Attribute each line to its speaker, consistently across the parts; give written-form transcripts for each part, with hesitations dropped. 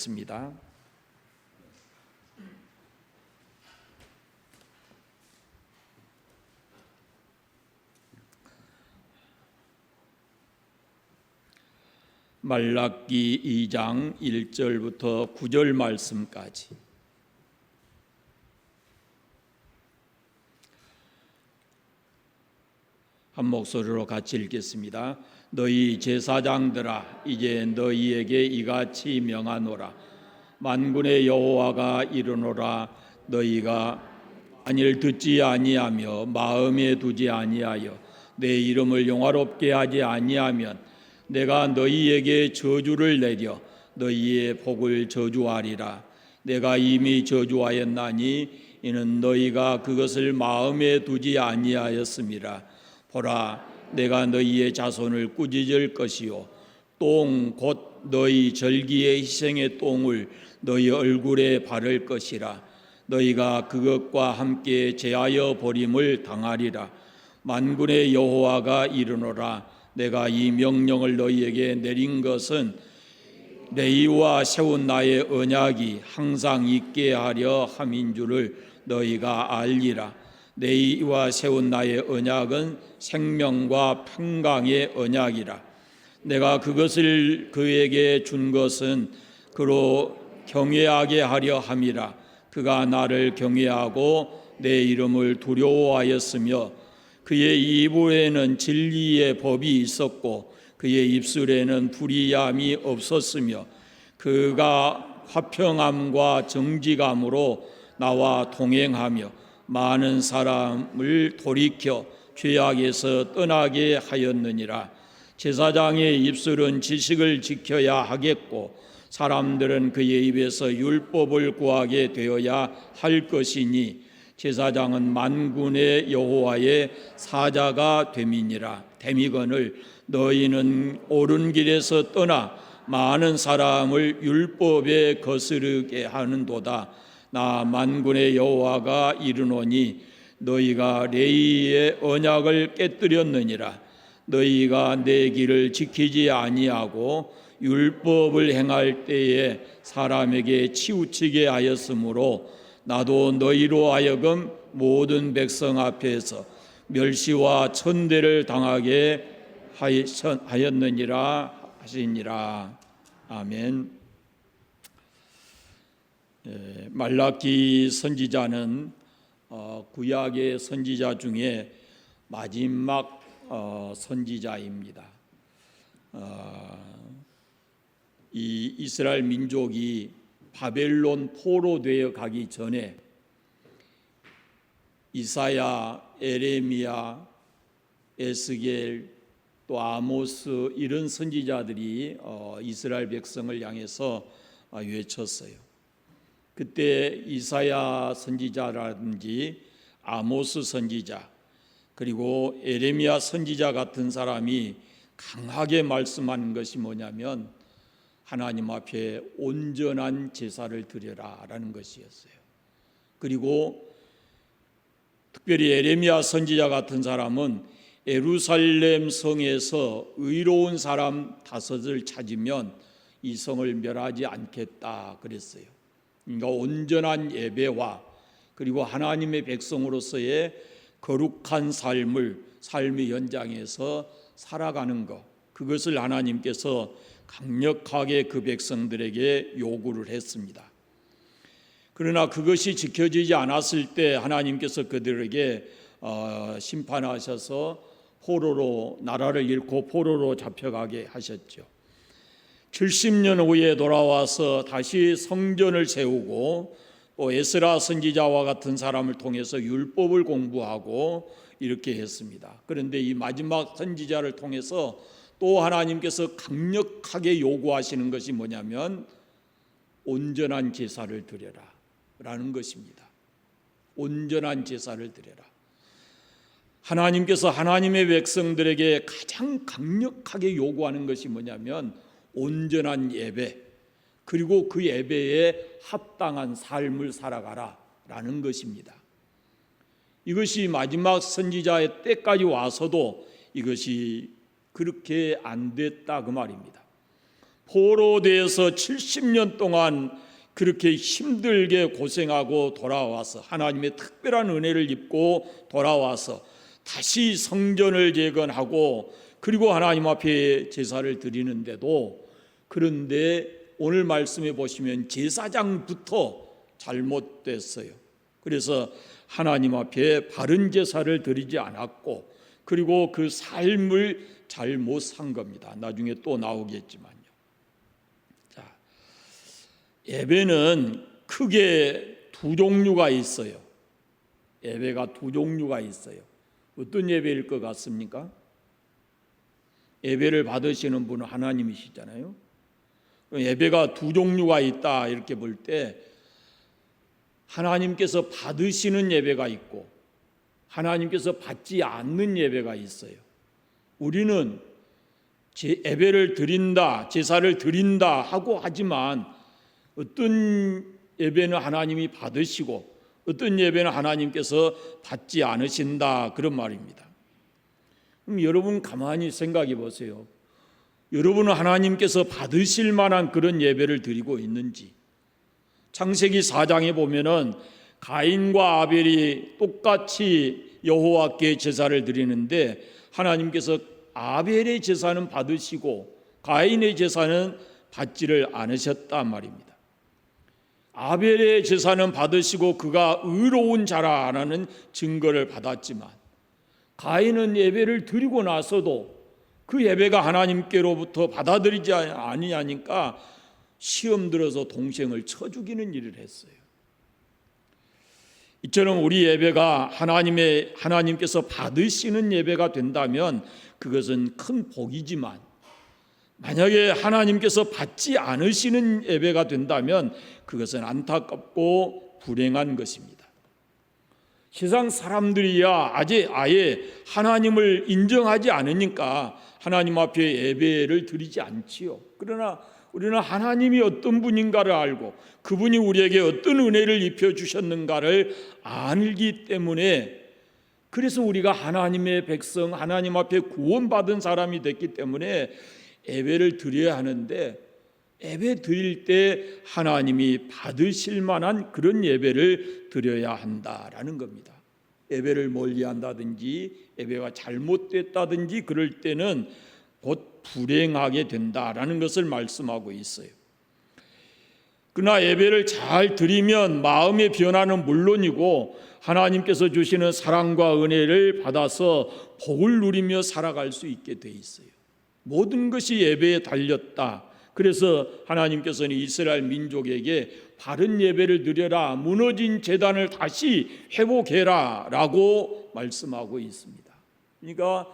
Speaker 1: 습니다. 말라기 2장 1절부터 9절 말씀까지. 한 목소리로 같이 읽겠습니다. 너희 제사장들아, 이제 너희에게 이같이 명하노라. 만군의 여호와가 이르노라. 너희가 만일 듣지 아니하며 마음에 두지 아니하여 내 이름을 영화롭게 하지 아니하면 내가 너희에게 저주를 내려 너희의 복을 저주하리라. 내가 이미 저주하였나니 이는 너희가 그것을 마음에 두지 아니하였음이라. 보라, 내가 너희의 자손을 꾸짖을 것이요 똥 곧 너희 절기의 희생의 똥을 너희 얼굴에 바를 것이라. 너희가 그것과 함께 제하여 버림을 당하리라. 만군의 여호와가 이르노라. 내가 이 명령을 너희에게 내린 것은 너희와 세운 나의 언약이 항상 있게 하려 함인 줄을 너희가 알리라. 너희와 세운 나의 언약은 생명과 평강의 언약이라. 내가 그것을 그에게 준 것은 그로 경외하게 하려 함이라. 그가 나를 경외하고 내 이름을 두려워하였으며 그의 입에는 진리의 법이 있었고 그의 입술에는 불의함이 없었으며 그가 화평함과 정직함으로 나와 동행하며 많은 사람을 돌이켜 죄악에서 떠나게 하였느니라. 제사장의 입술은 지식을 지켜야 하겠고 사람들은 그의 입에서 율법을 구하게 되어야 할 것이니 제사장은 만군의 여호와의 사자가 됨이니라. 데미건을 너희는 옳은 길에서 떠나 많은 사람을 율법에 거스르게 하는도다. 나 만군의 여호와가 이르노니 너희가 레위의 언약을 깨뜨렸느니라. 너희가 내 길을 지키지 아니하고 율법을 행할 때에 사람에게 치우치게 하였으므로 나도 너희로 하여금 모든 백성 앞에서 멸시와 천대를 당하게 하였느니라 하시니라. 아멘. 말라기 선지자는 구약의 선지자 중에 마지막 선지자입니다. 이 이스라엘 민족이 바벨론 포로되어 가기 전에 이사야, 에레미야, 에스겔, 또 아모스 이런 선지자들이 이스라엘 백성을 향해서 외쳤어요. 그때 이사야 선지자라든지 아모스 선지자 그리고 에레미야 선지자 같은 사람이 강하게 말씀하는 것이 뭐냐면 하나님 앞에 온전한 제사를 드려라 라는 것이었어요. 그리고 특별히 에레미야 선지자 같은 사람은 예루살렘 성에서 의로운 사람 5을 찾으면 이 성을 멸하지 않겠다 그랬어요. 그러니까 온전한 예배와 그리고 하나님의 백성으로서의 거룩한 삶의 현장에서 살아가는 것, 그것을 하나님께서 강력하게 그 백성들에게 요구를 했습니다. 그러나 그것이 지켜지지 않았을 때 하나님께서 그들에게 심판하셔서 나라를 잃고 포로로 잡혀가게 하셨죠. 70년 후에 돌아와서 다시 성전을 세우고 또 에스라 선지자와 같은 사람을 통해서 율법을 공부하고 이렇게 했습니다. 그런데 이 마지막 선지자를 통해서 또 하나님께서 강력하게 요구하시는 것이 뭐냐면 온전한 제사를 드려라 라는 것입니다. 온전한 제사를 드려라. 하나님께서 하나님의 백성들에게 가장 강력하게 요구하는 것이 뭐냐면 온전한 예배, 그리고 그 예배에 합당한 삶을 살아가라 라는 것입니다. 이것이 마지막 선지자의 때까지 와서도 이것이 그렇게 안 됐다 그 말입니다. 포로되어서 70년 동안 그렇게 힘들게 고생하고 돌아와서 하나님의 특별한 은혜를 입고 돌아와서 다시 성전을 재건하고 그리고 하나님 앞에 제사를 드리는데도, 그런데 오늘 말씀에 보시면 제사장부터 잘못됐어요. 그래서 하나님 앞에 바른 제사를 드리지 않았고, 그리고 그 삶을 잘못 산 겁니다. 나중에 또 나오겠지만요. 자, 예배는 크게 두 종류가 있어요. 예배가 두 종류가 있어요. 어떤 예배일 것 같습니까? 예배를 받으시는 분은 하나님이시잖아요. 예배가 두 종류가 있다 이렇게 볼 때, 하나님께서 받으시는 예배가 있고 하나님께서 받지 않는 예배가 있어요. 우리는 예배를 드린다, 제사를 드린다 하고 하지만 어떤 예배는 하나님이 받으시고 어떤 예배는 하나님께서 받지 않으신다, 그런 말입니다. 그럼 여러분 가만히 생각해 보세요. 여러분은 하나님께서 받으실 만한 그런 예배를 드리고 있는지. 창세기 4장에 보면은 가인과 아벨이 똑같이 여호와께 제사를 드리는데 하나님께서 아벨의 제사는 받으시고 가인의 제사는 받지를 않으셨단 말입니다. 아벨의 제사는 받으시고 그가 의로운 자라는 증거를 받았지만, 가인은 예배를 드리고 나서도 그 예배가 하나님께로부터 받아들이지 아니하니까 시험 들어서 동생을 쳐 죽이는 일을 했어요. 이처럼 우리 예배가 하나님께서 받으시는 예배가 된다면 그것은 큰 복이지만, 만약에 하나님께서 받지 않으시는 예배가 된다면 그것은 안타깝고 불행한 것입니다. 세상 사람들이야 아예 하나님을 인정하지 않으니까 하나님 앞에 예배를 드리지 않지요. 그러나 우리는 하나님이 어떤 분인가를 알고 그분이 우리에게 어떤 은혜를 입혀주셨는가를 알기 때문에, 그래서 우리가 하나님의 백성, 하나님 앞에 구원받은 사람이 됐기 때문에 예배를 드려야 하는데, 예배 드릴 때 하나님이 받으실 만한 그런 예배를 드려야 한다라는 겁니다. 예배를 멀리한다든지 예배가 잘못됐다든지 그럴 때는 곧 불행하게 된다라는 것을 말씀하고 있어요. 그러나 예배를 잘 드리면 마음의 변화는 물론이고 하나님께서 주시는 사랑과 은혜를 받아서 복을 누리며 살아갈 수 있게 돼 있어요. 모든 것이 예배에 달렸다. 그래서 하나님께서는 이스라엘 민족에게 바른 예배를 드려라, 무너진 제단을 다시 회복해라 라고 말씀하고 있습니다. 그러니까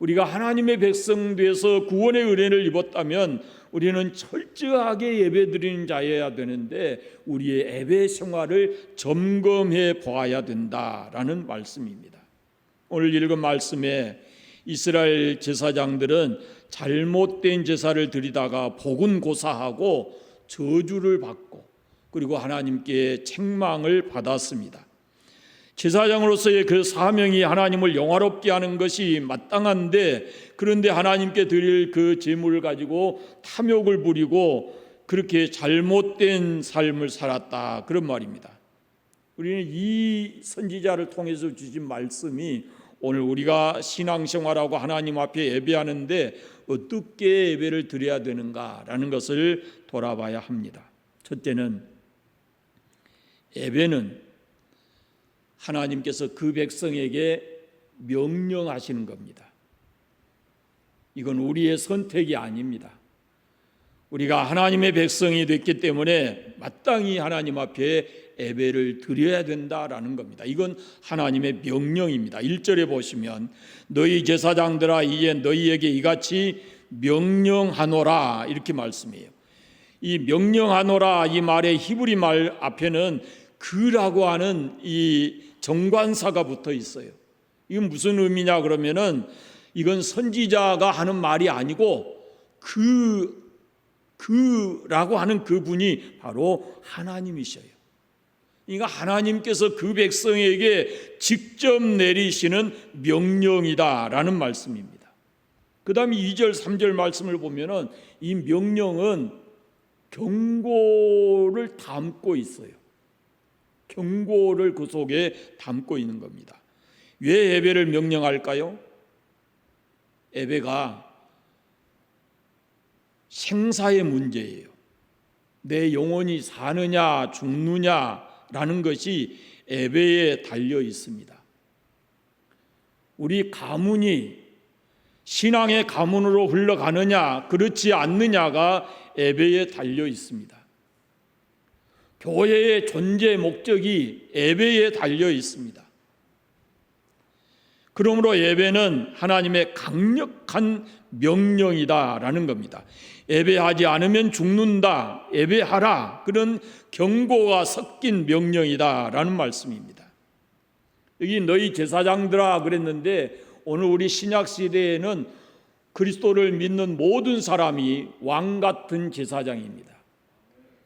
Speaker 1: 우리가 하나님의 백성 돼서 구원의 은혜를 입었다면 우리는 철저하게 예배드리는 자여야 되는데 우리의 예배 생활을 점검해 보아야 된다라는 말씀입니다. 오늘 읽은 말씀에 이스라엘 제사장들은 잘못된 제사를 드리다가 복은 고사하고 저주를 받고 그리고 하나님께 책망을 받았습니다. 제사장으로서의 그 사명이 하나님을 영화롭게 하는 것이 마땅한데, 그런데 하나님께 드릴 그 제물을 가지고 탐욕을 부리고 그렇게 잘못된 삶을 살았다, 그런 말입니다. 우리는 이 선지자를 통해서 주신 말씀이 오늘 우리가 신앙생활하고 하나님 앞에 예배하는데 어떻게 예배를 드려야 되는가라는 것을 돌아봐야 합니다. 첫째는 예배는 하나님께서 그 백성에게 명령하시는 겁니다. 이건 우리의 선택이 아닙니다. 우리가 하나님의 백성이 됐기 때문에 마땅히 하나님 앞에 예배를 드려야 된다라는 겁니다. 이건 하나님의 명령입니다. 1절에 보시면 너희 제사장들아 이에 너희에게 이같이 명령하노라 이렇게 말씀해요. 이 명령하노라 이 말의 히브리 말 앞에는 그라고 하는 이 정관사가 붙어 있어요. 이건 무슨 의미냐 그러면은 이건 선지자가 하는 말이 아니고 그라고 하는 그분이 바로 하나님이셔요. 그러니까 하나님께서 그 백성에게 직접 내리시는 명령이다라는 말씀입니다. 그 다음에 2절 3절 말씀을 보면은 이 명령은 경고를 담고 있어요. 경고를 그 속에 담고 있는 겁니다. 왜 예배를 명령할까요? 예배가 생사의 문제예요. 내 영혼이 사느냐 죽느냐라는 것이 예배에 달려 있습니다. 우리 가문이 신앙의 가문으로 흘러가느냐 그렇지 않느냐가 예배에 달려 있습니다. 교회의 존재 목적이 예배에 달려 있습니다. 그러므로 예배는 하나님의 강력한 명령이다라는 겁니다. 예배하지 않으면 죽는다, 예배하라, 그런 경고가 섞인 명령이다라는 말씀입니다. 여기 너희 제사장들아 그랬는데 오늘 우리 신약 시대에는 그리스도를 믿는 모든 사람이 왕 같은 제사장입니다.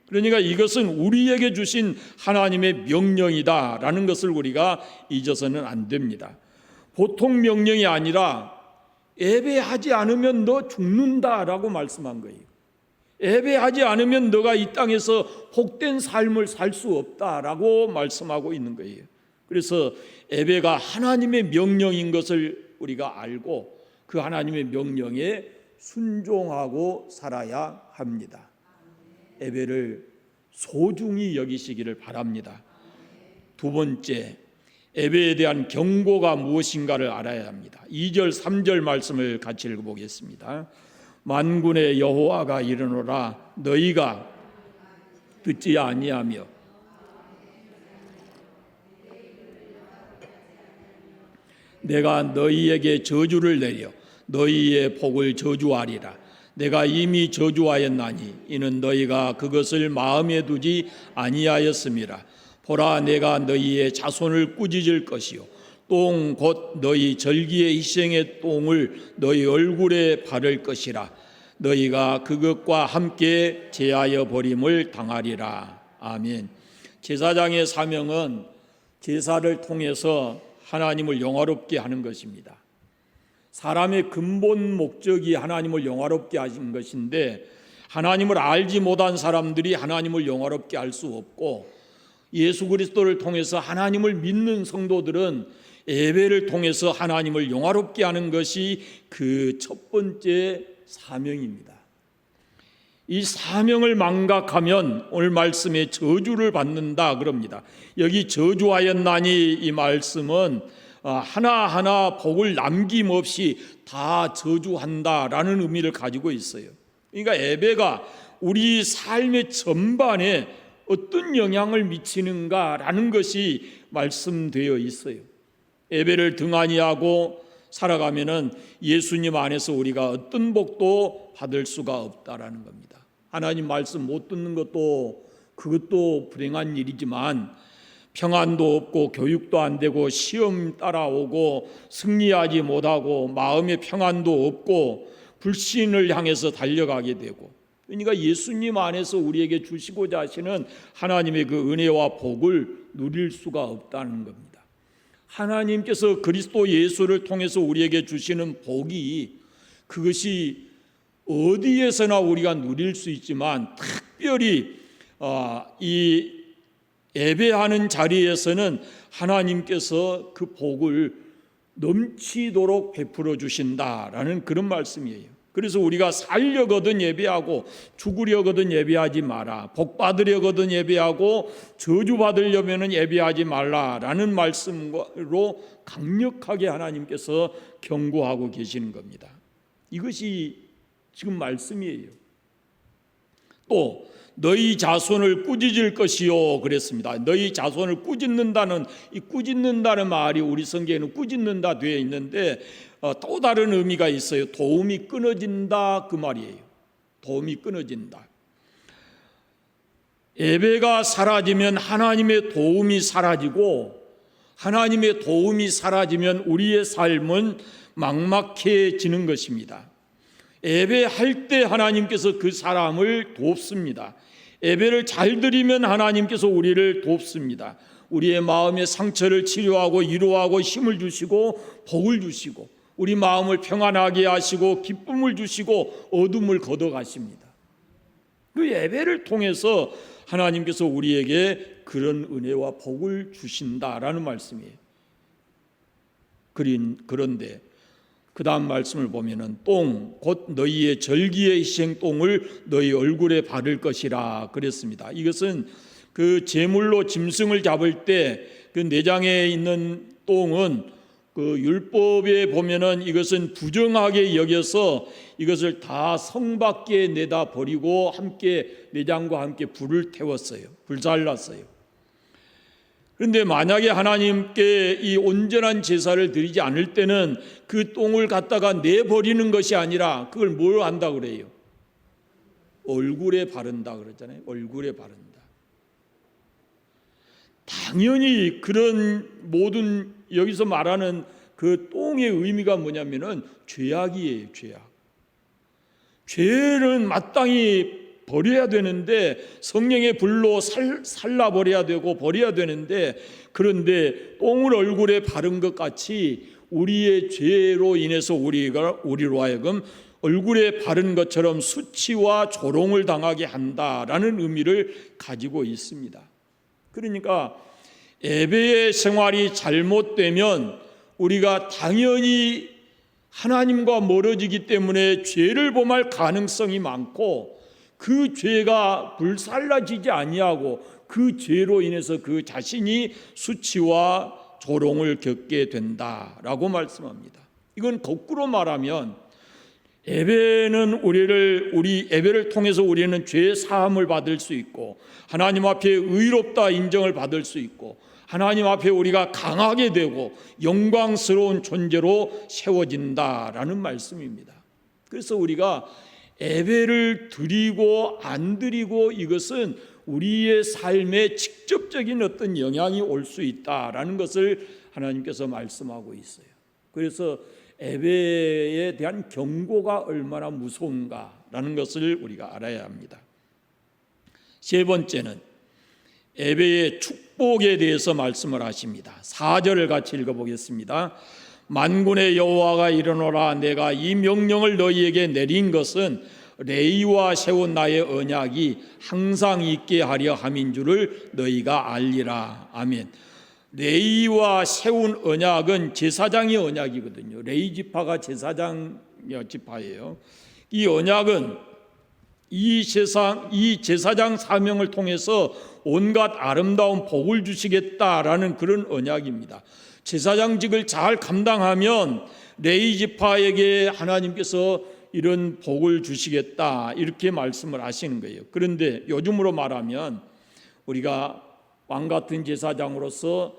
Speaker 1: 그러니까 이것은 우리에게 주신 하나님의 명령이다라는 것을 우리가 잊어서는 안 됩니다. 보통 명령이 아니라 예배하지 않으면 너 죽는다라고 말씀한 거예요. 예배하지 않으면 너가 이 땅에서 복된 삶을 살 수 없다라고 말씀하고 있는 거예요. 그래서 예배가 하나님의 명령인 것을 우리가 알고 그 하나님의 명령에 순종하고 살아야 합니다. 예배를 소중히 여기시기를 바랍니다. 두 번째, 예배에 대한 경고가 무엇인가를 알아야 합니다. 2절 3절 말씀을 같이 읽어보겠습니다. 만군의 여호와가 이르노라 너희가 듣지 아니하며 내가 너희에게 저주를 내려 너희의 복을 저주하리라. 내가 이미 저주하였나니 이는 너희가 그것을 마음에 두지 아니하였음이라. 보라 내가 너희의 자손을 꾸짖을 것이요 똥 곧 너희 절기의 희생의 똥을 너희 얼굴에 바를 것이라. 너희가 그것과 함께 제하여 버림을 당하리라. 아멘. 제사장의 사명은 제사를 통해서 하나님을 영화롭게 하는 것입니다. 사람의 근본 목적이 하나님을 영화롭게 하신 것인데 하나님을 알지 못한 사람들이 하나님을 영화롭게 할 수 없고 예수 그리스도를 통해서 하나님을 믿는 성도들은 예배를 통해서 하나님을 영화롭게 하는 것이 그 첫 번째 사명입니다. 이 사명을 망각하면 오늘 말씀에 저주를 받는다 그럽니다. 여기 저주하였나니 이 말씀은 하나하나 복을 남김없이 다 저주한다라는 의미를 가지고 있어요. 그러니까 예배가 우리 삶의 전반에 어떤 영향을 미치는가라는 것이 말씀되어 있어요. 예배를 등한히 하고 살아가면은 예수님 안에서 우리가 어떤 복도 받을 수가 없다라는 겁니다. 하나님 말씀 못 듣는 것도 그것도 불행한 일이지만 평안도 없고 교육도 안 되고 시험 따라오고 승리하지 못하고 마음의 평안도 없고 불신을 향해서 달려가게 되고 그러니까 예수님 안에서 우리에게 주시고자 하시는 하나님의 그 은혜와 복을 누릴 수가 없다는 겁니다. 하나님께서 그리스도 예수를 통해서 우리에게 주시는 복이 그것이 어디에서나 우리가 누릴 수 있지만 특별히 이 예배하는 자리에서는 하나님께서 그 복을 넘치도록 베풀어 주신다라는 그런 말씀이에요. 그래서 우리가 살려거든 예배하고 죽으려거든 예배하지 마라. 복 받으려거든 예배하고 저주 받으려면 예배하지 말라라는 말씀으로 강력하게 하나님께서 경고하고 계시는 겁니다. 이것이 지금 말씀이에요. 또 너희 자손을 꾸짖을 것이요 그랬습니다. 너희 자손을 꾸짖는다는 이 꾸짖는다는 말이 우리 성경에는 꾸짖는다 되어 있는데 또 다른 의미가 있어요. 도움이 끊어진다 그 말이에요. 도움이 끊어진다. 예배가 사라지면 하나님의 도움이 사라지고 하나님의 도움이 사라지면 우리의 삶은 막막해지는 것입니다. 예배할 때 하나님께서 그 사람을 돕습니다. 예배를 잘 드리면 하나님께서 우리를 돕습니다. 우리의 마음의 상처를 치료하고 위로하고 힘을 주시고 복을 주시고 우리 마음을 평안하게 하시고 기쁨을 주시고 어둠을 걷어가십니다. 그 예배를 통해서 하나님께서 우리에게 그런 은혜와 복을 주신다라는 말씀이에요. 그런데 그 다음 말씀을 보면은 똥 곧 너희의 절기의 희생 똥을 너희 얼굴에 바를 것이라 그랬습니다. 이것은 그 제물로 짐승을 잡을 때 그 내장에 있는 똥은 그 율법에 보면은 이것은 부정하게 여겨서 이것을 다 성 밖에 내다 버리고 함께 내장과 함께 불을 태웠어요. 불살랐어요. 그런데 만약에 하나님께 이 온전한 제사를 드리지 않을 때는 그 똥을 갖다가 내버리는 것이 아니라 그걸 뭘 한다 그래요? 얼굴에 바른다 그러잖아요. 얼굴에 바른다. 당연히 그런 모든 여기서 말하는 그 똥의 의미가 뭐냐면은 죄악이에요. 죄악. 죄는 마땅히 버려야 되는데 성령의 불로 살라버려야 되고 버려야 되는데, 그런데 똥을 얼굴에 바른 것 같이 우리의 죄로 인해서 우리로 하여금 얼굴에 바른 것처럼 수치와 조롱을 당하게 한다라는 의미를 가지고 있습니다. 그러니까 예배의 생활이 잘못되면 우리가 당연히 하나님과 멀어지기 때문에 죄를 범할 가능성이 많고, 그 죄가 불살라지지 아니하고 그 죄로 인해서 그 자신이 수치와 조롱을 겪게 된다라고 말씀합니다. 이건 거꾸로 말하면 예배는 우리 예배를 통해서 우리는 죄 사함을 받을 수 있고 하나님 앞에 의롭다 인정을 받을 수 있고 하나님 앞에 우리가 강하게 되고 영광스러운 존재로 세워진다라는 말씀입니다. 그래서 우리가 예배를 드리고 안 드리고 이것은 우리의 삶에 직접적인 어떤 영향이 올 수 있다라는 것을 하나님께서 말씀하고 있어요. 그래서 예배에 대한 경고가 얼마나 무서운가라는 것을 우리가 알아야 합니다. 세 번째는 예배의 축복에 대해서 말씀을 하십니다. 4절을 같이 읽어보겠습니다. 만군의 여호와가 이르노라, 내가 이 명령을 너희에게 내린 것은 레위와 세운 나의 언약이 항상 있게 하려 함인 줄을 너희가 알리라. 아멘. 레위와 세운 언약은 제사장의 언약이거든요. 레위 지파가 제사장 지파예요. 이 언약은 이 제사장 사명을 통해서 온갖 아름다운 복을 주시겠다라는 그런 언약입니다. 제사장직을 잘 감당하면 레위 지파에게 하나님께서 이런 복을 주시겠다 이렇게 말씀을 하시는 거예요. 그런데 요즘으로 말하면 우리가 왕 같은 제사장으로서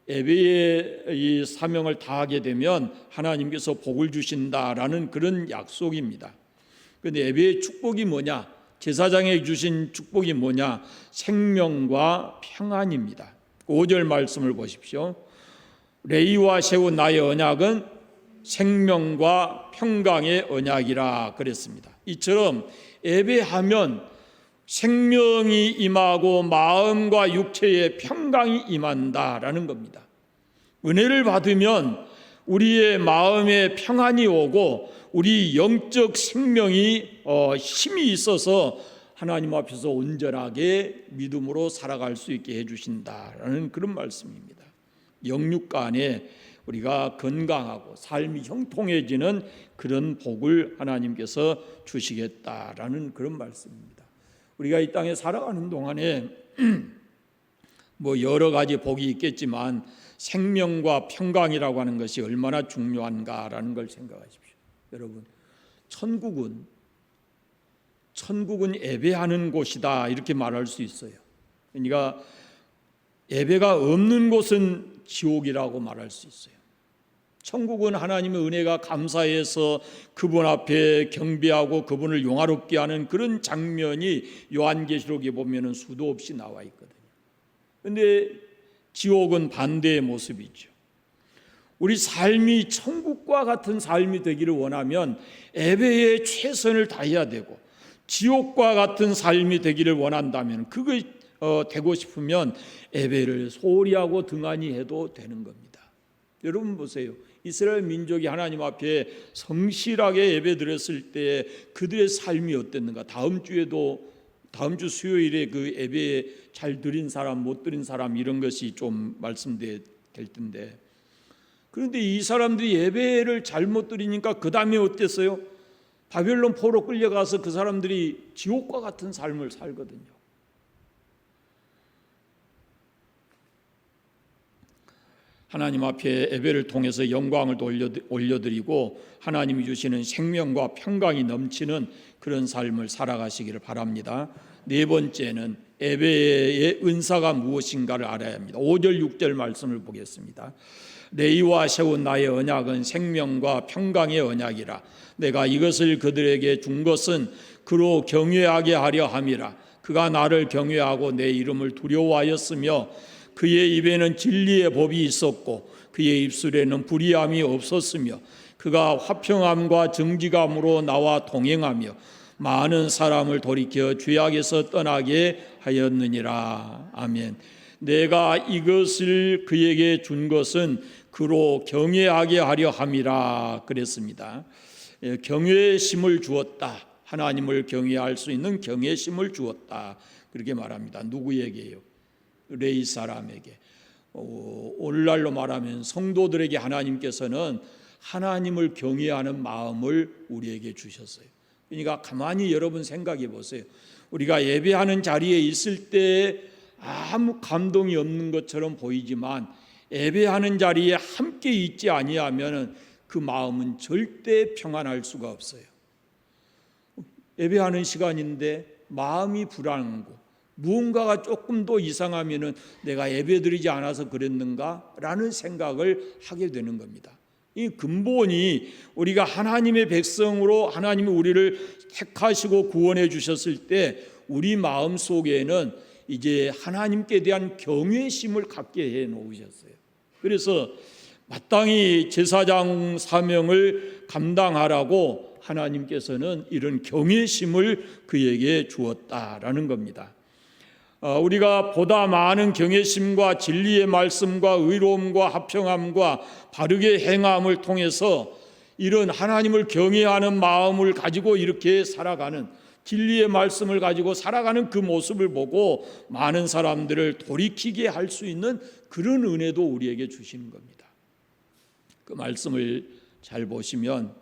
Speaker 1: 예배의 이 사명을 다하게 되면 하나님께서 복을 주신다라는 그런 약속입니다. 그런데 예배의 축복이 뭐냐? 제사장에게 주신 축복이 뭐냐? 생명과 평안입니다. 5절 말씀을 보십시오. 레위와 세운 나의 언약은 생명과 평강의 언약이라 그랬습니다. 이처럼 예배하면 생명이 임하고 마음과 육체의 평강이 임한다라는 겁니다. 은혜를 받으면 우리의 마음에 평안이 오고 우리 영적 생명이 힘이 있어서 하나님 앞에서 온전하게 믿음으로 살아갈 수 있게 해주신다라는 그런 말씀입니다. 영육간에 우리가 건강하고 삶이 형통해지는 그런 복을 하나님께서 주시겠다라는 그런 말씀입니다. 우리가 이 땅에 살아가는 동안에 뭐 여러 가지 복이 있겠지만 생명과 평강이라고 하는 것이 얼마나 중요한가라는 걸 생각하십시오. 여러분, 천국은 예배하는 곳이다 이렇게 말할 수 있어요. 그러니까 예배가 없는 곳은 지옥이라고 말할 수 있어요. 천국은 하나님의 은혜가 감사해서 그분 앞에 경배하고 그분을 영화롭게 하는 그런 장면이 요한계시록에 보면 수도 없이 나와 있거든요. 그런데 지옥은 반대의 모습이죠. 우리 삶이 천국과 같은 삶이 되기를 원하면 예배에 최선을 다해야 되고, 지옥과 같은 삶이 되기를 원한다면, 그거 되고 싶으면 예배를 소홀히 하고 등한히 해도 되는 겁니다. 여러분 보세요. 이스라엘 민족이 하나님 앞에 성실하게 예배드렸을 때 그들의 삶이 어땠는가? 다음 주 수요일에 그 예배 잘 드린 사람, 못 드린 사람 이런 것이 좀 말씀될 텐데, 그런데 이 사람들이 예배를 잘못 드리니까 그 다음에 어땠어요? 바벨론 포로 끌려가서 그 사람들이 지옥과 같은 삶을 살거든요. 하나님 앞에 예배를 통해서 영광을 올려드리고 하나님이 주시는 생명과 평강이 넘치는 그런 삶을 살아가시기를 바랍니다. 네 번째는 예배의 은사가 무엇인가를 알아야 합니다. 5절 6절 말씀을 보겠습니다. 내 이와 세운 나의 언약은 생명과 평강의 언약이라. 내가 이것을 그들에게 준 것은 그로 경외하게 하려 함이라. 그가 나를 경외하고 내 이름을 두려워하였으며 그의 입에는 진리의 법이 있었고 그의 입술에는 불의함이 없었으며 그가 화평함과 정직함으로 나와 동행하며 많은 사람을 돌이켜 죄악에서 떠나게 하였느니라. 아멘. 내가 이것을 그에게 준 것은 그로 경외하게 하려 함이라 그랬습니다. 경외심을 주었다. 하나님을 경외할 수 있는 경외심을 주었다. 그렇게 말합니다. 누구에게요? 레위 사람에게. 오늘날로 말하면 성도들에게 하나님께서는 하나님을 경외하는 마음을 우리에게 주셨어요. 그러니까 가만히 여러분 생각해 보세요. 우리가 예배하는 자리에 있을 때 아무 감동이 없는 것처럼 보이지만 예배하는 자리에 함께 있지 아니하면 그 마음은 절대 평안할 수가 없어요. 예배하는 시간인데 마음이 불안하고 무언가가 조금 더 이상하면은 내가 예배드리지 않아서 그랬는가라는 생각을 하게 되는 겁니다. 이 근본이 우리가 하나님의 백성으로 하나님이 우리를 택하시고 구원해 주셨을 때 우리 마음 속에는 이제 하나님께 대한 경외심을 갖게 해 놓으셨어요. 그래서 마땅히 제사장 사명을 감당하라고 하나님께서는 이런 경외심을 그에게 주었다라는 겁니다. 우리가 보다 많은 경외심과 진리의 말씀과 의로움과 화평함과 바르게 행함을 통해서 이런 하나님을 경외하는 마음을 가지고 이렇게 살아가는, 진리의 말씀을 가지고 살아가는 그 모습을 보고 많은 사람들을 돌이키게 할 수 있는 그런 은혜도 우리에게 주시는 겁니다. 그 말씀을 잘 보시면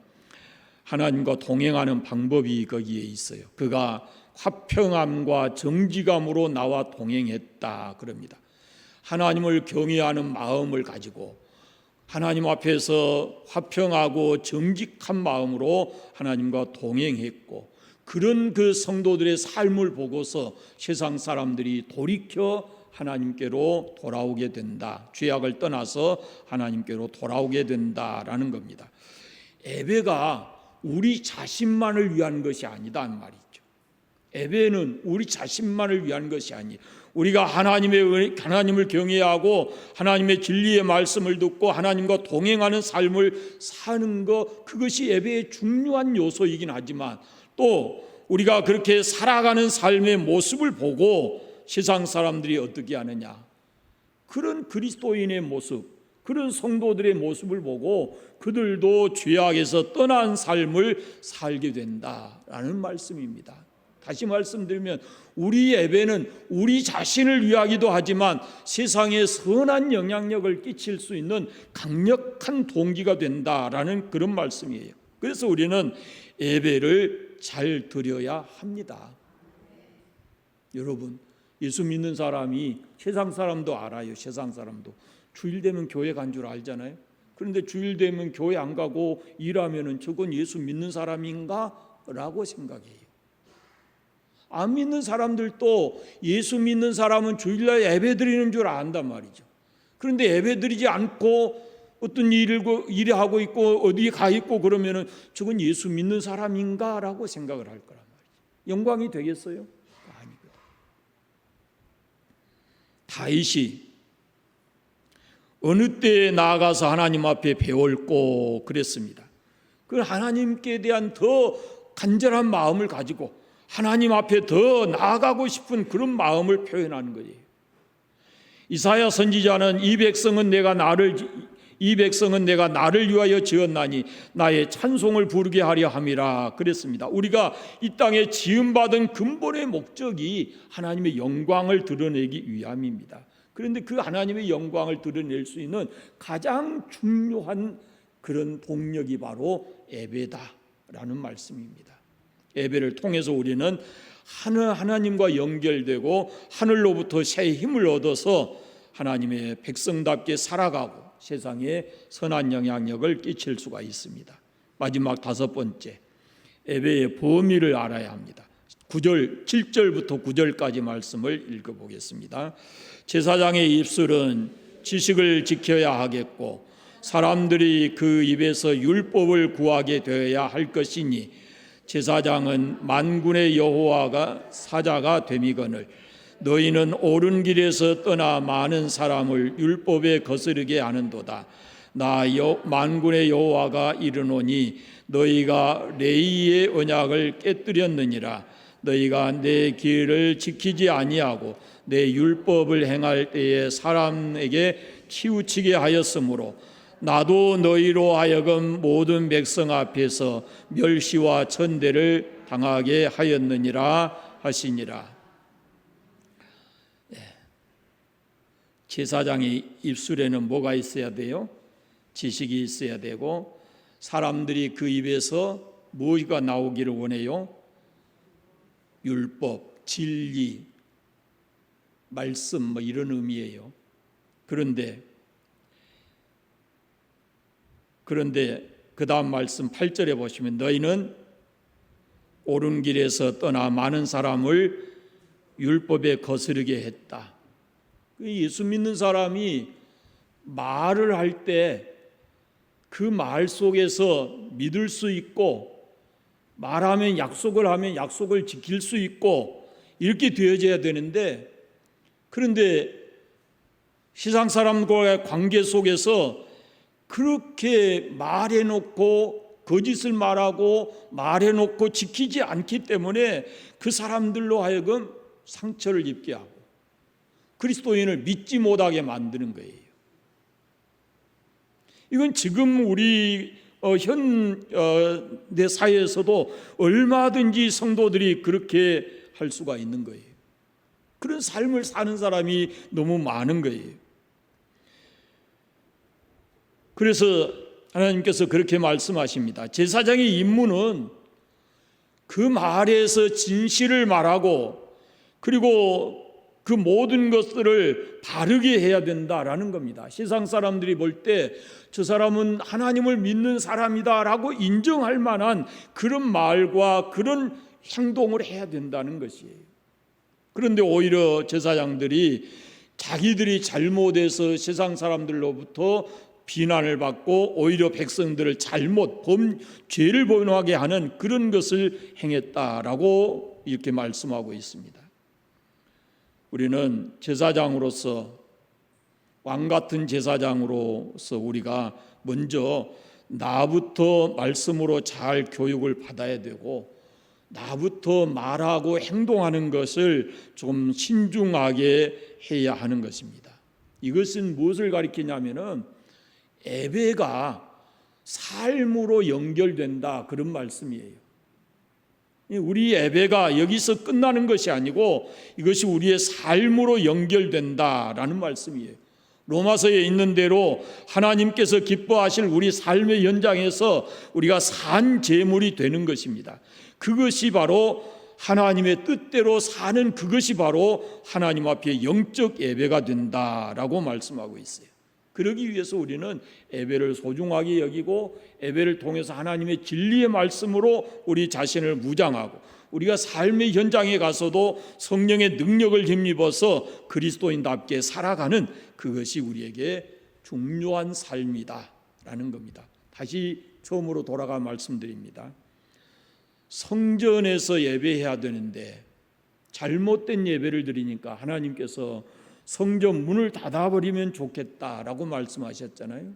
Speaker 1: 하나님과 동행하는 방법이 거기에 있어요. 그가 화평함과 정직함으로 나와 동행했다 그럽니다. 하나님을 경외하는 마음을 가지고 하나님 앞에서 화평하고 정직한 마음으로 하나님과 동행했고, 그런 그 성도들의 삶을 보고서 세상 사람들이 돌이켜 하나님께로 돌아오게 된다. 죄악을 떠나서 하나님께로 돌아오게 된다라는 겁니다. 예배가 우리 자신만을 위한 것이 아니다는 말이죠. 예배는 우리 자신만을 위한 것이 아니에요. 우리가 하나님을 경외하고 하나님의 진리의 말씀을 듣고 하나님과 동행하는 삶을 사는 것, 그것이 예배의 중요한 요소이긴 하지만 또 우리가 그렇게 살아가는 삶의 모습을 보고 세상 사람들이 어떻게 하느냐, 그런 그리스도인의 모습, 그런 성도들의 모습을 보고 그들도 죄악에서 떠난 삶을 살게 된다라는 말씀입니다. 다시 말씀드리면 우리 예배는 우리 자신을 위하기도 하지만 세상에 선한 영향력을 끼칠 수 있는 강력한 동기가 된다라는 그런 말씀이에요. 그래서 우리는 예배를 잘 드려야 합니다. 여러분, 예수 믿는 사람이, 세상 사람도 알아요. 세상 사람도 주일 되면 교회 간 줄 알잖아요. 그런데 주일 되면 교회 안 가고 일하면은 저건 예수 믿는 사람인가? 라고 생각해요. 안 믿는 사람들도 예수 믿는 사람은 주일날 예배 드리는 줄 안단 말이죠. 그런데 예배 드리지 않고 어떤 일을 하고 있고 어디에 가 있고 그러면은 저건 예수 믿는 사람인가? 라고 생각을 할 거란 말이죠. 영광이 되겠어요? 아니거든. 다윗이 어느 때에 나아가서 하나님 앞에 배웠고 그랬습니다. 그 하나님께 대한 더 간절한 마음을 가지고 하나님 앞에 더 나아가고 싶은 그런 마음을 표현하는 거예요. 이사야 선지자는 이 백성은 내가 나를 이 백성은 내가 나를 위하여 지었나니 나의 찬송을 부르게 하려 함이라 그랬습니다. 우리가 이 땅에 지음받은 근본의 목적이 하나님의 영광을 드러내기 위함입니다. 그런데 그 하나님의 영광을 드러낼 수 있는 가장 중요한 그런 동력이 바로 예배다라는 말씀입니다. 예배를 통해서 우리는 하나님과 연결되고 하늘로부터 새 힘을 얻어서 하나님의 백성답게 살아가고 세상에 선한 영향력을 끼칠 수가 있습니다. 마지막 다섯 번째, 예배의 범위를 알아야 합니다. 7절부터 9절까지 말씀을 읽어보겠습니다. 제사장의 입술은 지식을 지켜야 하겠고 사람들이 그 입에서 율법을 구하게 되어야 할 것이니 제사장은 만군의 여호와가 사자가 됨이거늘 너희는 옳은 길에서 떠나 많은 사람을 율법에 거스르게 하는도다. 나 만군의 여호와가 이르노니 너희가 레위의 언약을 깨뜨렸느니라. 너희가 내 길을 지키지 아니하고 내 율법을 행할 때에 사람에게 치우치게 하였으므로 나도 너희로 하여금 모든 백성 앞에서 멸시와 천대를 당하게 하였느니라 하시니라. 제사장의 입술에는 뭐가 있어야 돼요? 지식이 있어야 되고 사람들이 그 입에서 무엇가 나오기를 원해요? 율법, 진리, 말씀 이런 의미예요. 그런데 그 다음 말씀 8절에 보시면 너희는 옳은 길에서 떠나 많은 사람을 율법에 거스르게 했다. 예수 믿는 사람이 말을 할 때 그 말 속에서 믿을 수 있고 말하면 약속을 하면 약속을 지킬 수 있고 이렇게 되어져야 되는데 그런데 세상 사람과의 관계 속에서 그렇게 말해놓고 거짓을 말하고 말해놓고 지키지 않기 때문에 그 사람들로 하여금 상처를 입게 하고 그리스도인을 믿지 못하게 만드는 거예요. 이건 지금 우리 현대 사회에서도 얼마든지 성도들이 그렇게 할 수가 있는 거예요. 그런 삶을 사는 사람이 너무 많은 거예요. 그래서 하나님께서 그렇게 말씀하십니다. 제사장의 임무는 그 말에서 진실을 말하고 그리고 그 모든 것들을 바르게 해야 된다라는 겁니다. 세상 사람들이 볼 때 저 사람은 하나님을 믿는 사람이다라고 인정할 만한 그런 말과 그런 행동을 해야 된다는 것이에요. 그런데 오히려 제사장들이 자기들이 잘못해서 세상 사람들로부터 비난을 받고 오히려 백성들을 죄를 범하게 하는 그런 것을 행했다라고 이렇게 말씀하고 있습니다. 우리는 제사장으로서 왕 같은 제사장으로서 우리가 먼저 나부터 말씀으로 잘 교육을 받아야 되고 나부터 말하고 행동하는 것을 좀 신중하게 해야 하는 것입니다. 이것은 무엇을 가리키냐면은 예배가 삶으로 연결된다 그런 말씀이에요. 우리 예배가 여기서 끝나는 것이 아니고 이것이 우리의 삶으로 연결된다라는 말씀이에요. 로마서에 있는 대로 하나님께서 기뻐하실 우리 삶의 연장에서 우리가 산 제물이 되는 것입니다. 그것이 바로 하나님의 뜻대로 사는 그것이 바로 하나님 앞에 영적 예배가 된다라고 말씀하고 있어요. 그러기 위해서 우리는 예배를 소중하게 여기고 예배를 통해서 하나님의 진리의 말씀으로 우리 자신을 무장하고 우리가 삶의 현장에 가서도 성령의 능력을 힘입어서 그리스도인답게 살아가는 그것이 우리에게 중요한 삶이다라는 겁니다. 다시 처음으로 돌아가 말씀드립니다. 성전에서 예배해야 되는데 잘못된 예배를 드리니까 하나님께서 성전 문을 닫아버리면 좋겠다라고 말씀하셨잖아요.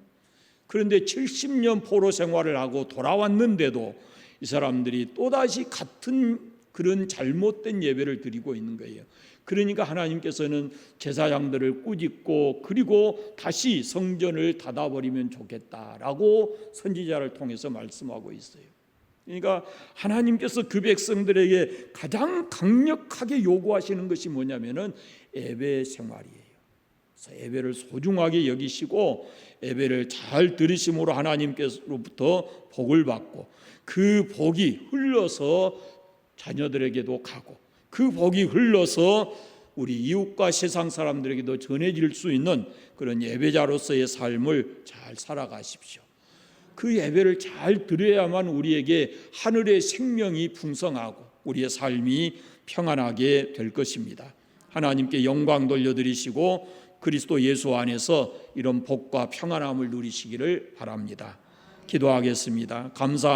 Speaker 1: 그런데 70년 포로 생활을 하고 돌아왔는데도 이 사람들이 또다시 같은 그런 잘못된 예배를 드리고 있는 거예요. 그러니까 하나님께서는 제사장들을 꾸짖고 그리고 다시 성전을 닫아버리면 좋겠다라고 선지자를 통해서 말씀하고 있어요. 그러니까 하나님께서 그 백성들에게 가장 강력하게 요구하시는 것이 뭐냐면은 예배 생활이에요. 그래서 예배를 소중하게 여기시고 예배를 잘 들으심으로 하나님께로부터 복을 받고 그 복이 흘러서 자녀들에게도 가고 그 복이 흘러서 우리 이웃과 세상 사람들에게도 전해질 수 있는 그런 예배자로서의 삶을 잘 살아가십시오. 그 예배를 잘 드려야만 우리에게 하늘의 생명이 풍성하고 우리의 삶이 평안하게 될 것입니다. 하나님께 영광 돌려드리시고 그리스도 예수 안에서 이런 복과 평안함을 누리시기를 바랍니다. 기도하겠습니다. 감사